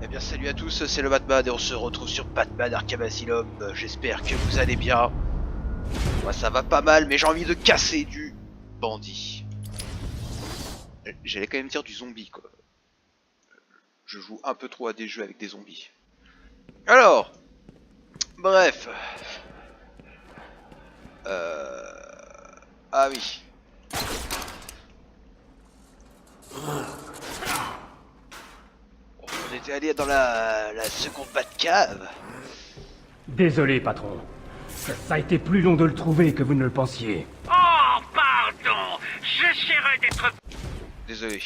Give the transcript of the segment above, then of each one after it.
Eh bien salut à tous, c'est le Batman et on se retrouve sur Batman Arkham Asylum. J'espère que vous allez bien. Moi ça va pas mal mais j'ai envie de casser du bandit. J'allais quand même dire du zombie quoi. Je joue un peu trop à des jeux avec des zombies. Alors, bref. Ah oui. On était allé dans la seconde Batcave. Désolé, patron. Ça a été plus long de le trouver que vous ne le pensiez. Oh, pardon. J'essaierai d'être... Désolé.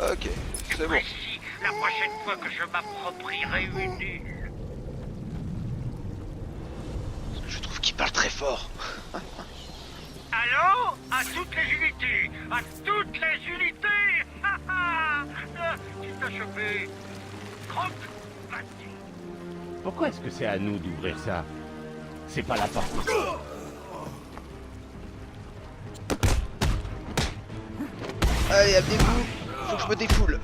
Ok, c'est bon. précis la prochaine fois que je m'approprierai une île. Parce que je trouve qu'il parle très fort. Allô? À toutes les unités! À toutes les unités! Tu t'as chopé. Croque, vas-y. Pourquoi est-ce que c'est à nous d'ouvrir ça? C'est pas la porte. Allez, amenez-vous. Faut que je me défoule.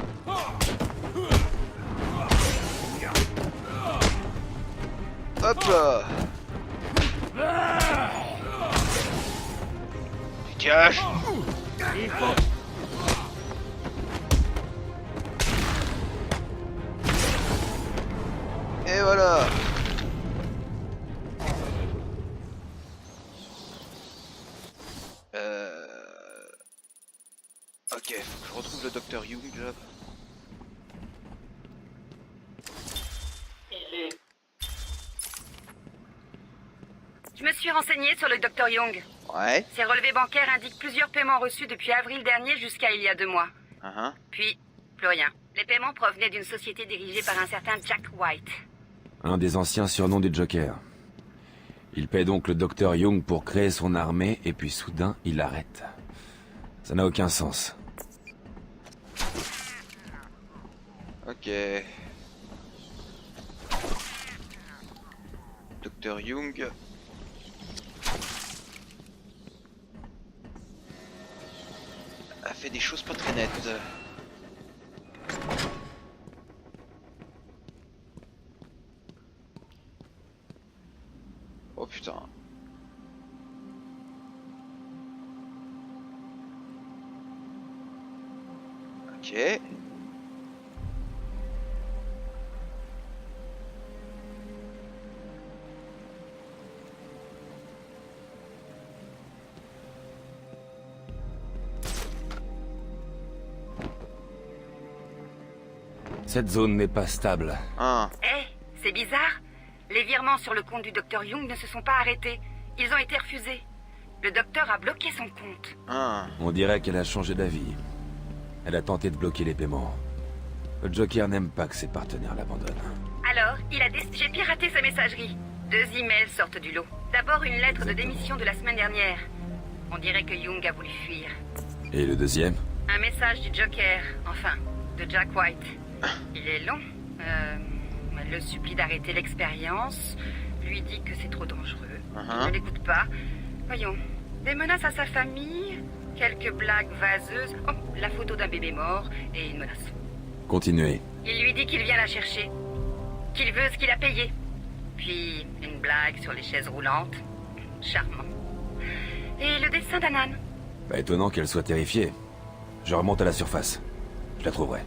Hop là. Dégage. Et voilà. Ok, faut que je retrouve le docteur Young là. Je me suis renseignée sur le Dr Young. Ouais. Ses relevés bancaires indiquent plusieurs paiements reçus depuis avril dernier jusqu'à il y a 2 mois. Puis, plus rien. Les paiements provenaient d'une société dirigée par un certain Jack White. Un des anciens surnoms du Joker. Il paie donc le docteur Young pour créer son armée, et puis soudain, il arrête. Ça n'a aucun sens. Ok. Docteur Young. A fait des choses pas très nettes. Oh putain. Ok. Cette zone n'est pas stable. Ah. C'est bizarre. Les virements sur le compte du Dr Young ne se sont pas arrêtés. Ils ont été refusés. Le docteur a bloqué son compte. Ah. On dirait qu'elle a changé d'avis. Elle a tenté de bloquer les paiements. Le Joker n'aime pas que ses partenaires l'abandonnent. Alors, j'ai piraté sa messagerie. 2 emails sortent du lot. D'abord une lettre de démission de la semaine dernière. On dirait que Young a voulu fuir. Et le deuxième? Un message du Joker, enfin, de Jack White. Il est long. Elle le supplie d'arrêter l'expérience, lui dit que c'est trop dangereux, qu'il ne l'écoute pas. Voyons, des menaces à sa famille, quelques blagues vaseuses, oh, la photo d'un bébé mort et une menace. Continuez. Il lui dit qu'il vient la chercher, qu'il veut ce qu'il a payé. Puis une blague sur les chaises roulantes. Charmant. Et le dessin d'Anan. Pas étonnant qu'elle soit terrifiée. Je remonte à la surface. Je la trouverai.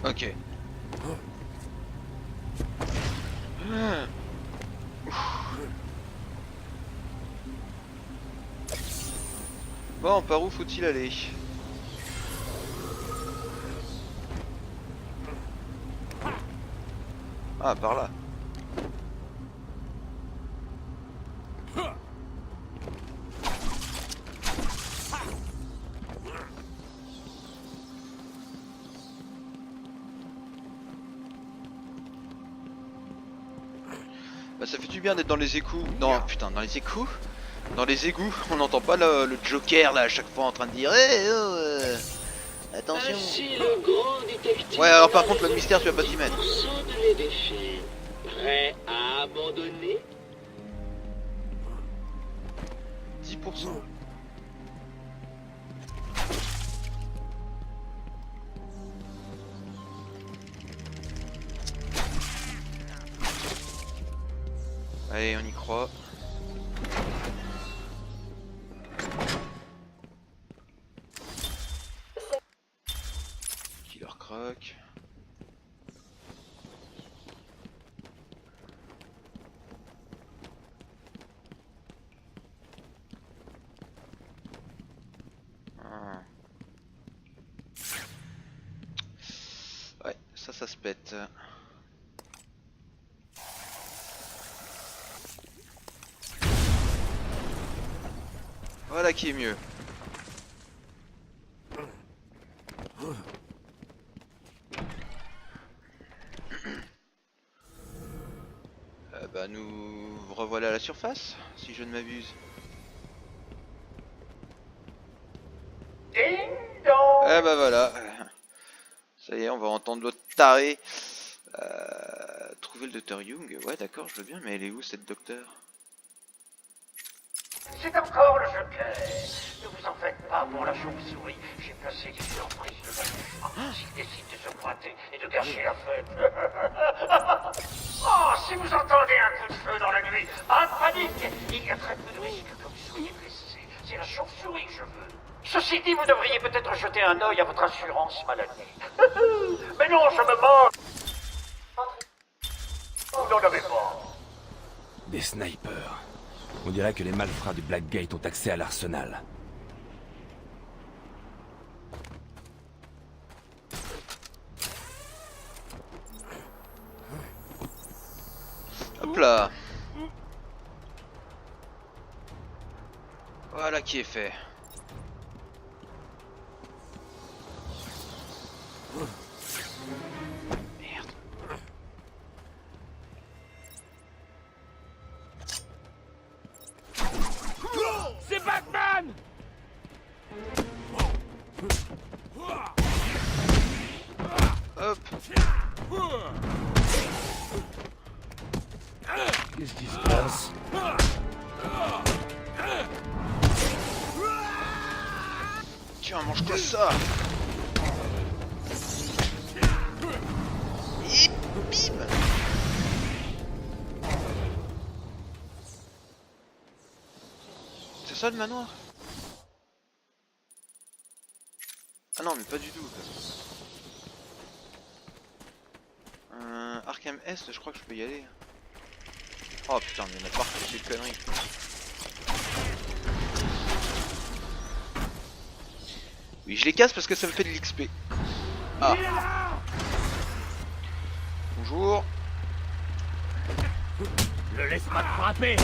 Ok. Bon, par où faut-il aller? Ah, par là. Bah ça fait du bien d'être dans les égouts. Non, putain, dans les égouts? Dans les égouts, on n'entend pas le Joker là à chaque fois en train de dire hey, oh, attention. Ainsi, le grand détective. Ouais, alors par contre, le mystère, tu vas pas t'y mettre. Soupçonne les défis. Prêt à abandonner? 10%. Allez, on y croit. Killer Croc. Ah. Ouais, ça se pète. Voilà qui est mieux. Bah nous revoilà à la surface, si je ne m'abuse. Ah bah voilà. Ça y est, on va entendre l'autre taré. Trouver le docteur Young. Ouais d'accord, je veux bien, mais elle est où cette docteur? C'est encore le Joker. Ne vous en faites pas pour la chauve-souris. J'ai placé des surprises de la s'il décide de se pointer et de gâcher la fête. Oh, si vous entendez un coup de feu dans la nuit, pas de panique. Il y a très peu de risques que vous soyez blessé. C'est la chauve-souris que je veux. Ceci dit, vous devriez peut-être jeter un œil à votre assurance maladie. Mais non, je me moque. Vous n'en avez pas. Des snipers. On dirait que les malfrats du Blackgate ont accès à l'arsenal. Hop là. Voilà qui est fait. Merde. C'est Batman! Hop. Qu'est-ce qui se passe? Tiens, mange-toi ça. Et bim. C'est ça le manoir? Ah non, mais pas du tout. Arkham Est, je crois que je peux y aller. Oh putain, mais il y en a partout ces conneries. Oui, je les casse parce que ça me fait de l'XP. Ah. Bonjour. Ne laisse pas te frapper!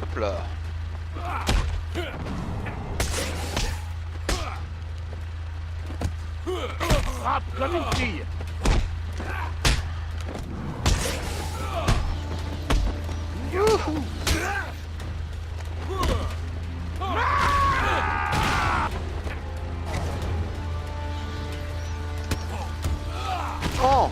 Hop là. Frappe comme une fille! Oh.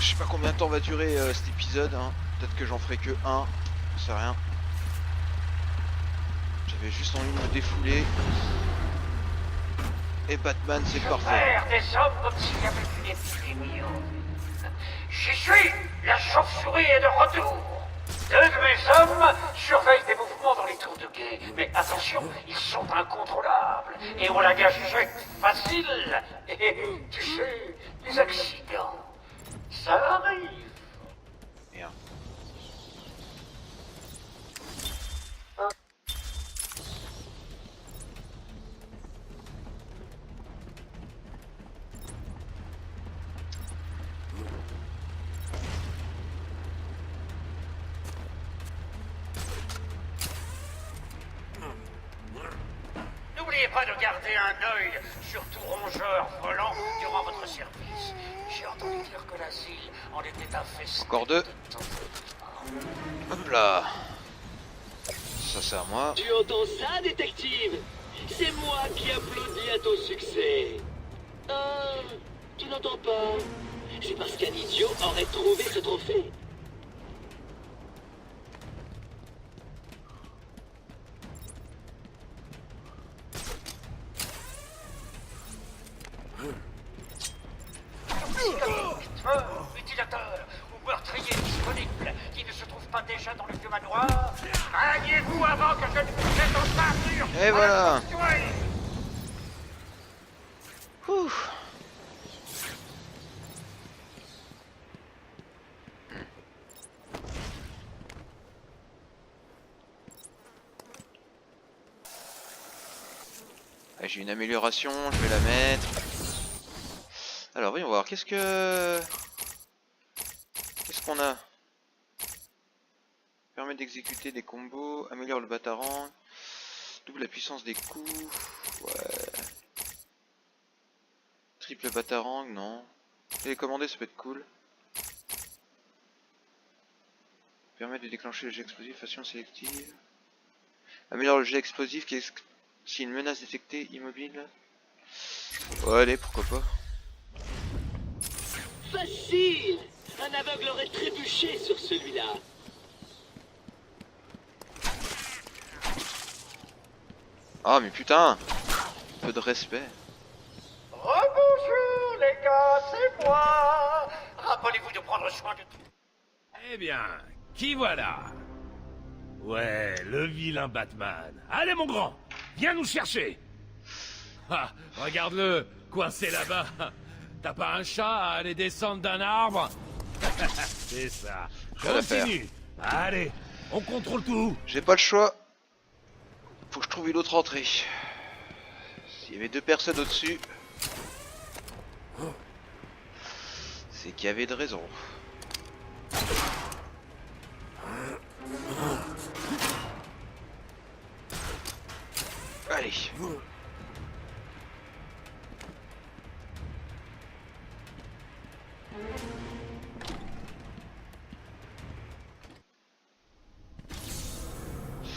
Je sais pas combien de temps va durer cet épisode, hein. Peut-être que j'en ferai que un, je sais rien. J'avais juste envie de me défouler. Et Batman, c'est parfait. Faire des hommes comme s'il y avait une épidémie. J'y suis. La chauve-souris est de retour. Deux de mes hommes surveillent des mouvements dans les tours de guet. Mais attention, ils sont incontrôlables. Et on la gâchette facile. Et tu sais, les accidents, ça arrive. Merde. N'oubliez pas de garder un œil sur tout rongeur volant durant votre service. J'ai entendu dire que l'asile en était infesté. Encore deux. Hop là. Ça c'est à moi. Tu entends ça, détective? C'est moi qui applaudis à ton succès. Ah, tu n'entends pas? C'est parce qu'un idiot aurait trouvé ce trophée. Mutilateur ou meurtrier disponible qui ne se trouve pas déjà dans le vieux manoir. Maniez-vous avant que je ne vous jette en peinture. Et voilà. Ouh. Ah, j'ai une amélioration, je vais la mettre. Alors voyons voir, qu'est-ce qu'on a? Permet d'exécuter des combos, améliore le batarang, double la puissance des coups, ouais. Triple batarang, non. Télécommander, ça peut être cool. Permet de déclencher le jet explosif, façon sélective. Améliore le jet explosif qui est si une menace détectée immobile. Ouais, allez, pourquoi pas. Facile! Un aveugle aurait trébuché sur celui-là. Ah mais putain, peu de respect. Rebonjour les gars, c'est moi. Rappelez-vous de prendre soin de tout. Eh bien, qui voilà? Ouais, le vilain Batman. Allez mon grand, viens nous chercher. Ah, regarde-le, coincé là-bas. T'as pas un chat à aller descendre d'un arbre? C'est ça. Rien à faire. Continue. Allez, on contrôle tout. J'ai pas le choix. Faut que je trouve une autre entrée. S'il y avait deux personnes au-dessus, c'est qu'il y avait de raison. Allez.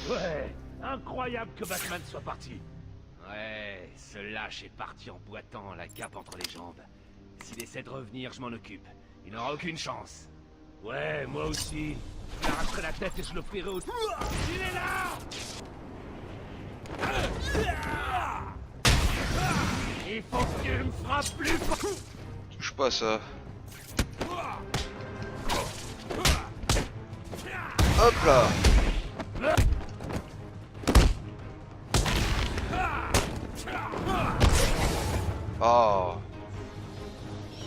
Ouais, incroyable que Batman soit parti. Ouais, ce lâche est parti en boitant, la cape entre les jambes. S'il essaie de revenir, je m'en occupe. Il n'aura aucune chance. Ouais, moi aussi. Je lui arracherai la tête et je l'offrirai au... Il est là! Il faut que tu me frappes plus fort. Touche pas à ça. Hop là. Oh.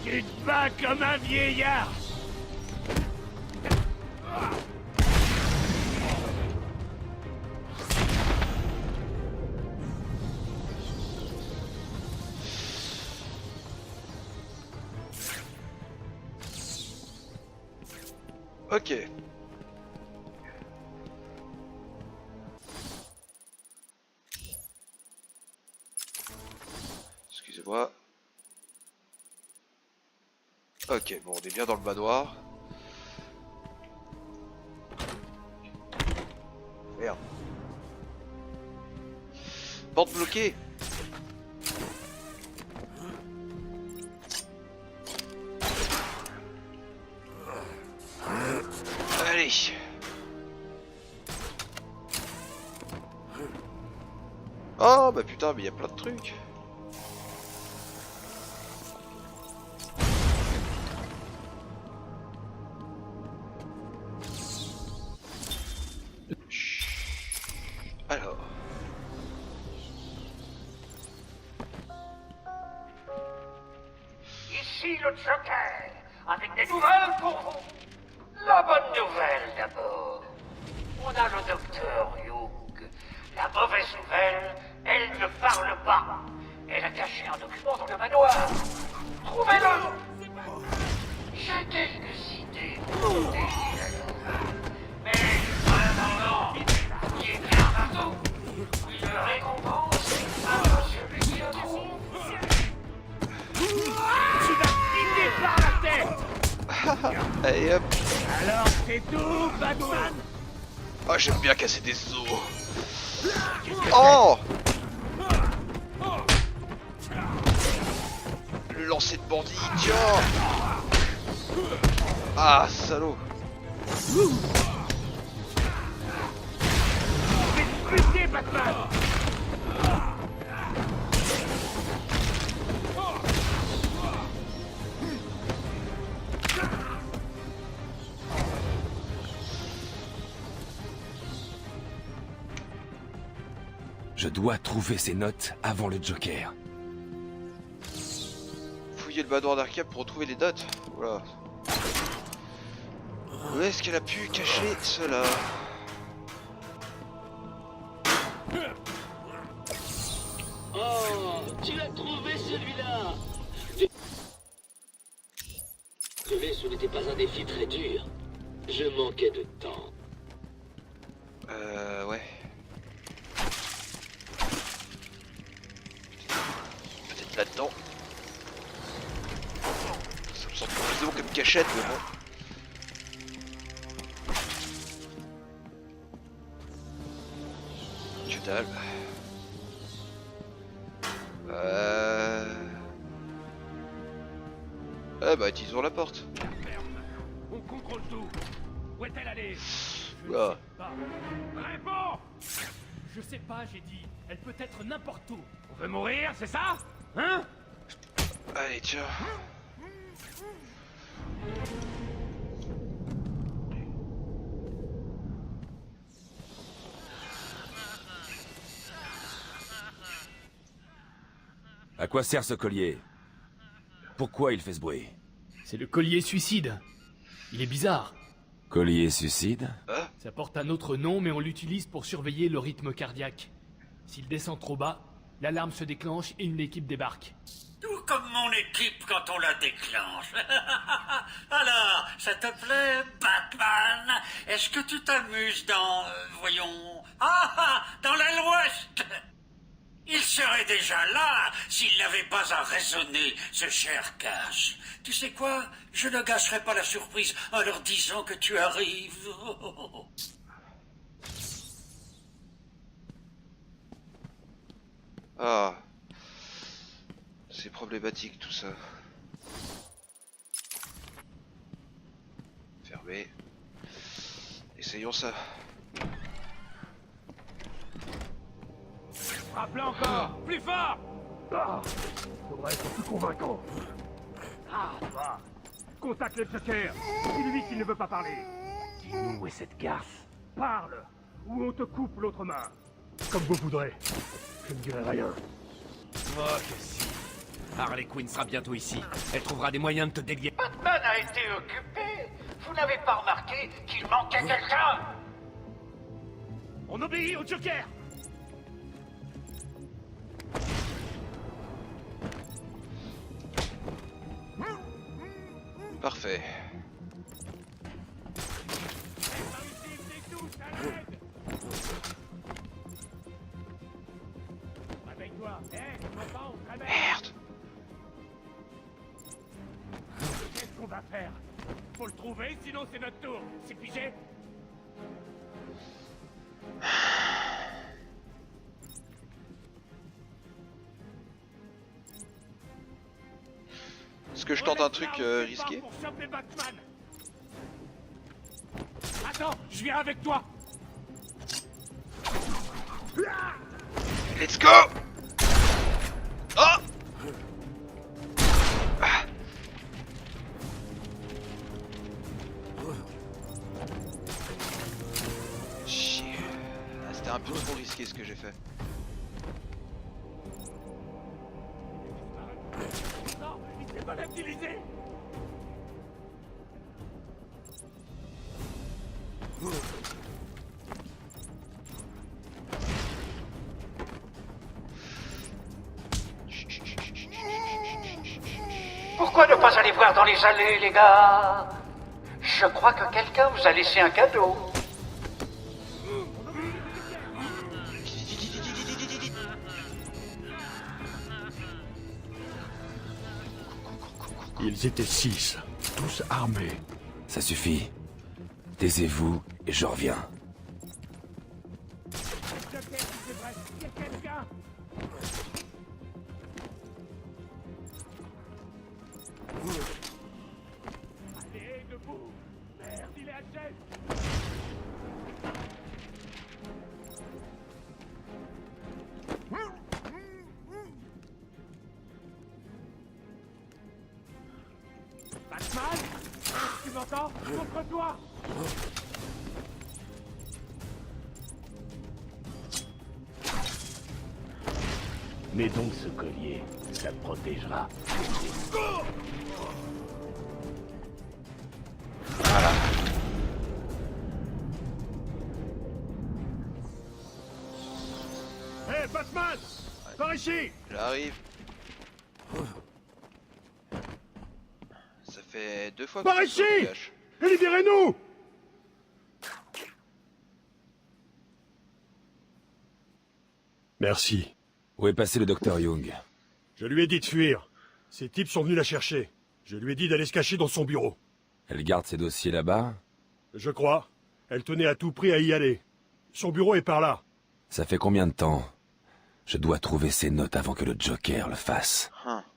Tu te bats comme un vieillard. Ok. Excusez-moi. Ok, bon, on est bien dans le manoir. Merde. Porte bloquée. Allez. Oh bah putain, mais il y a plein de trucs. Alors. Ici le Joker, avec des nouvelles pour vous. La bonne nouvelle d'abord. On a le docteur Young. La mauvaise nouvelle, elle ne parle pas. Elle a caché un document dans le manoir. Trouvez-le. J'ai quelques idées pour aider la louve. Mais vraiment, il est bien partout. Une récompense à celui qui le trouve. Tu vas piquer par la tête. Allez hop. Alors c'est tout, Batman. Oh, j'aime bien casser des os. Oh. lancé de bandit, tiens. Ah, salaud. Buter Batman! Je dois trouver ces notes avant le Joker. Fouiller le manoir d'Arkham pour retrouver les notes. Voilà. Où est-ce qu'elle a pu cacher cela? Oh, tu l'as trouvé celui-là. Désolé, ce n'était pas un défi très dur. Je manquais de temps. Ouais. Peut-être là-dedans. Ça me semble plus long comme cachette, mais bon. Que dalle. Ah bah utilisons la porte. On contrôle tout. Où est-elle allée? Oula. Réponds! Je sais pas, j'ai dit. Elle peut être n'importe où. On veut mourir, c'est ça? Hein? Allez, tiens. À quoi sert ce collier? Pourquoi il fait ce bruit? C'est le collier suicide. Il est bizarre. Collier suicide? Ça porte un autre nom, mais on l'utilise pour surveiller le rythme cardiaque. S'il descend trop bas, l'alarme se déclenche et une équipe débarque. Tout comme mon équipe quand on la déclenche. Alors, ça te plaît, Batman? Est-ce que tu t'amuses dans, voyons, dans l'aile ouest? Il serait déjà là s'il n'avait pas à raisonner, ce cher Cash. Tu sais quoi? Je ne gâcherai pas la surprise en leur disant que tu arrives. Ah. C'est problématique tout ça. Fermé. Essayons ça. Frappe-le encore! Plus fort! Ah! Faudrait être plus convaincant. Ah, va! Contacte le Joker! Dis-lui qu'il ne veut pas parler. Dis-nous où est cette garce. Parle! Ou on te coupe l'autre main. Comme vous voudrez. Je ne dirai rien. Oh que si. Harley Quinn sera bientôt ici. Elle trouvera des moyens de te délier. Batman a été occupé. Vous n'avez pas remarqué qu'il manquait quelqu'un? On obéit au Joker! Parfait. Réveille-toi! Réveille! Merde. Qu'est-ce qu'on va faire? Faut le trouver, sinon c'est notre tour. C'est pigé? Est-ce que je tente un truc risqué? Pour choper Batman. Attends, je viens avec toi. Let's go! Oh! Ah. Chier. Ah, c'était un peu trop risqué ce que j'ai fait. Non, il s'est pas utilisé. Pourquoi ne pas aller voir dans les allées, les gars? Je crois que quelqu'un vous a laissé un cadeau. Ils étaient 6, tous armés. Ça suffit. Taisez-vous et je reviens. Joker, c'est vrai, il y a quelqu'un. Batman, tu m'entends? Contre toi. Mets donc ce collier, ça te protégera. Voilà. Hé, Batman! Par ici! J'arrive. Ça fait 2 fois que Par tu ici! te caches. Libérez-nous! Merci. Où est passé le docteur Young? Je lui ai dit de fuir. Ces types sont venus la chercher. Je lui ai dit d'aller se cacher dans son bureau. Elle garde ses dossiers là-bas? Je crois. Elle tenait à tout prix à y aller. Son bureau est par là. Ça fait combien de temps? Je dois trouver ces notes avant que le Joker le fasse.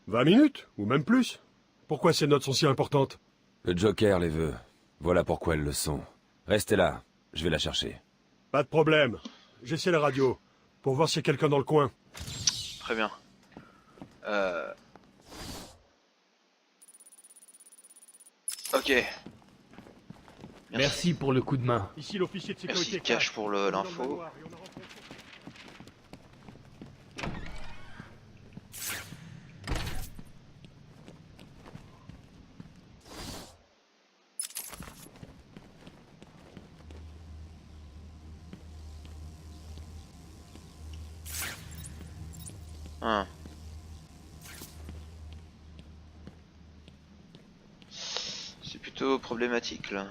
20 minutes, ou même plus. Pourquoi ces notes sont si importantes? Le Joker les veut. Voilà pourquoi elles le sont. Restez là, je vais la chercher. Pas de problème. J'essaie la radio, pour voir s'il y a quelqu'un dans le coin. Très bien. Ok. Merci pour le coup de main. Ici l'officier de sécurité. Merci Cash pour l'info. Hein. C'est plutôt problématique là.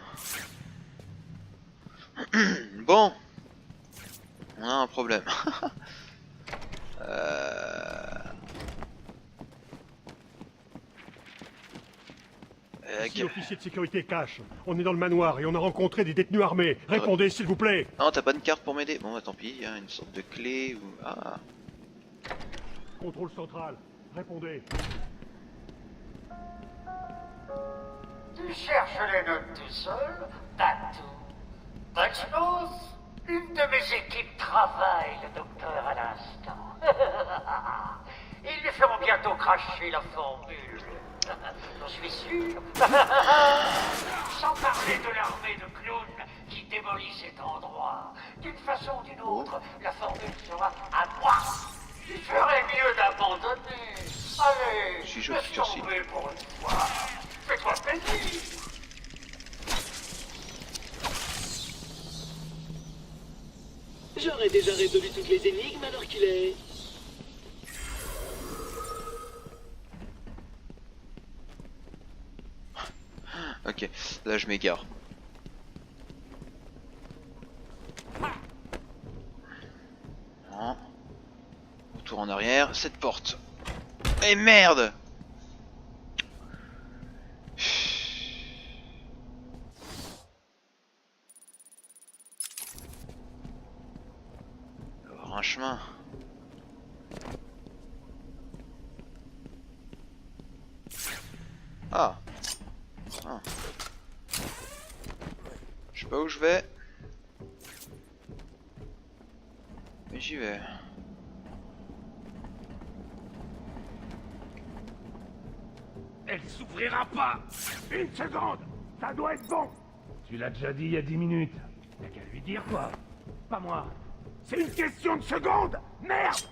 Bon, on a un problème. Ici l'officier de sécurité Cash. On est dans le manoir et on a rencontré des détenus armés. Répondez s'il vous plaît. Non, t'as pas une carte pour m'aider. Bon, bah tant pis, hein, une sorte de clé ou... Ah. Contrôle central. Répondez. Tu cherches les notes tout seul? Pas tout. Expose? Une de mes équipes travaille le docteur à l'instant. Ils lui feront bientôt cracher la formule. J'en suis sûr. Sans parler de l'armée de clowns qui démolit cet endroit. D'une façon ou d'une autre, la formule sera à moi. Tu ferais mieux d'abandonner. Allez, Si je laisse sursis. tomber pour une fois. Fais-toi plaisir. J'aurais déjà résolu toutes les énigmes alors qu'il est... Ok, là je m'égare. Non. Retour en arrière, cette porte. Et merde! Il doit y avoir un chemin. Ah. Ah. Je sais pas où je vais. Mais j'y vais. Elle s'ouvrira pas. Une seconde. Ça doit être bon. Tu l'as déjà dit il y a 10 minutes. T'as qu'à lui dire quoi? Pas moi. C'est une question de seconde. Merde.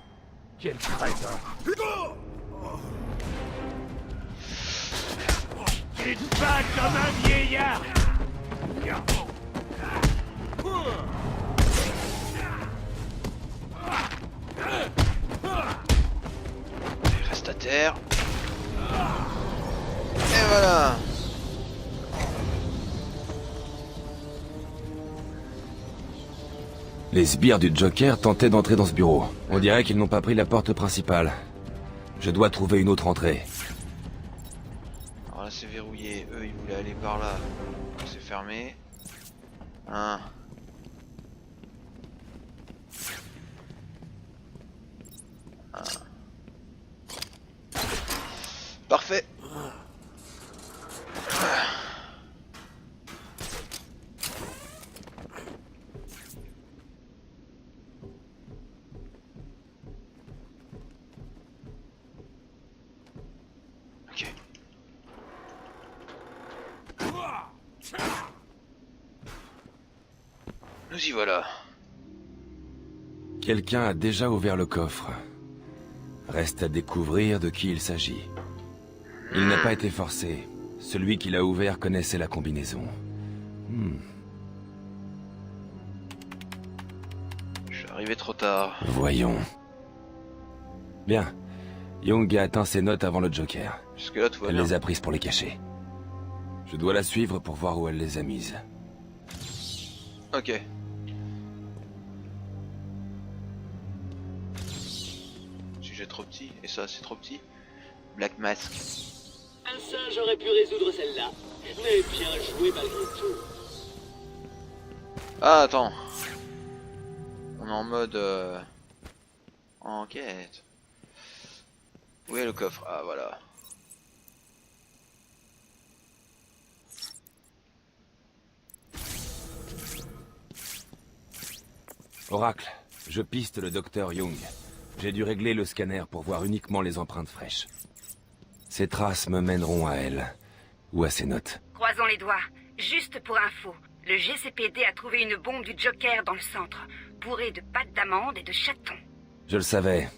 Quel crétin. Tu te bats comme un vieillard. Il reste à terre. Et voilà. Les sbires du Joker tentaient d'entrer dans ce bureau. On dirait qu'ils n'ont pas pris la porte principale. Je dois trouver une autre entrée. Alors là c'est verrouillé. Eux ils voulaient aller par là. C'est fermé. Hein. Ah. Parfait. Nous y voilà. Quelqu'un a déjà ouvert le coffre. Reste à découvrir de qui il s'agit. Il n'a pas été forcé. Celui qui l'a ouvert connaissait la combinaison. Je suis arrivé trop tard. Voyons. Bien. Young a atteint ses notes avant le Joker. Jusque là tout va Elle bien. les a prises pour les cacher. Je dois la suivre pour voir où elle les a mises. Ok. Sujet trop petit, et ça c'est trop petit. Black Mask. Un singe aurait pu résoudre celle-là. Mais bien joué malgré tout. Ah attends. On est en mode enquête. Où est le coffre? Ah voilà. Oracle, je piste le docteur Young. J'ai dû régler le scanner pour voir uniquement les empreintes fraîches. Ces traces me mèneront à elle. Ou à ses notes. Croisons les doigts. Juste pour info, le GCPD a trouvé une bombe du Joker dans le centre, bourrée de pâtes d'amande et de chatons. Je le savais.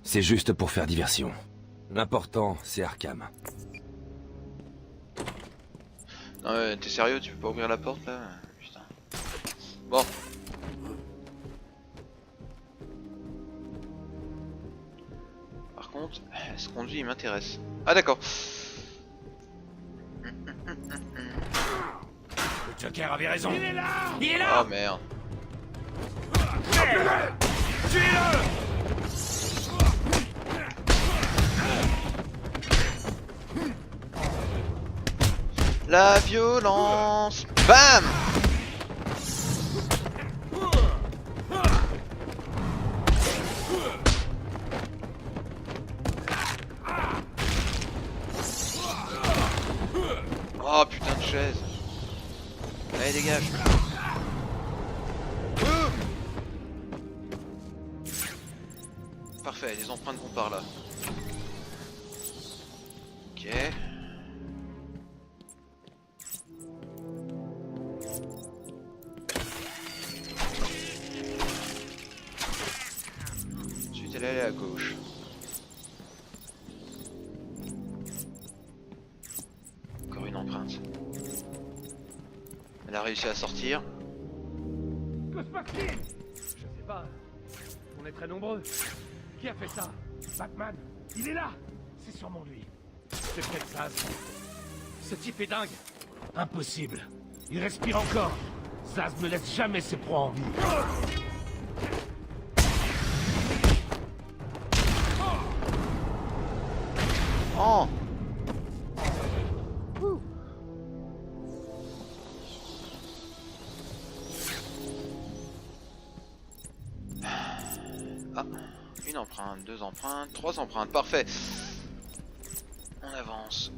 C'est juste pour faire diversion. L'important, c'est Arkham. Non mais t'es sérieux, tu peux pas ouvrir la porte là? Putain. Bon. Par contre, ce conduit il m'intéresse. Ah d'accord. Le Joker avait raison. Il est là. Il est là. Oh merde. Tuez-le. La violence. Bam. Oh putain de chaise. Allez dégage. Parfait, les empreintes vont par là. Ok. Ensuite elle est allée à gauche. Encore une empreinte. Elle a réussi à sortir. Que se passe-t-il? Je sais pas. On est très nombreux. Qui a fait ça? Batman. Il est là. C'est sûrement lui. C'est peut-être Zaz. Ce type est dingue. Impossible. Il respire encore. Zaz ne laisse jamais ses proies en vie. Oh. Ah, une empreinte, deux empreintes, trois empreintes, parfait. On avance.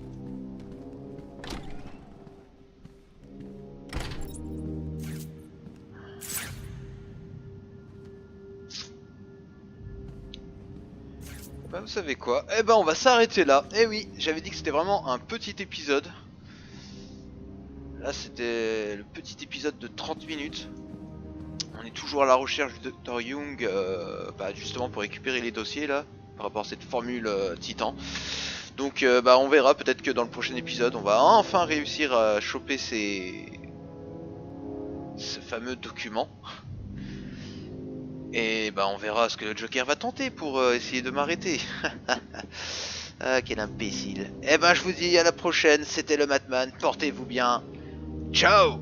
Bah vous savez quoi? Eh ben on va s'arrêter là. Eh oui, j'avais dit que c'était vraiment un petit épisode. Là c'était le petit épisode de 30 minutes. On est toujours à la recherche du Dr Young, bah justement pour récupérer les dossiers là, par rapport à cette formule Titan. Donc bah on verra, peut-être que dans le prochain épisode on va enfin réussir à choper ce fameux document. Et bah on verra ce que le Joker va tenter pour essayer de m'arrêter. Ah quel imbécile. Et ben je vous dis à la prochaine, c'était le Batman, portez-vous bien. Ciao.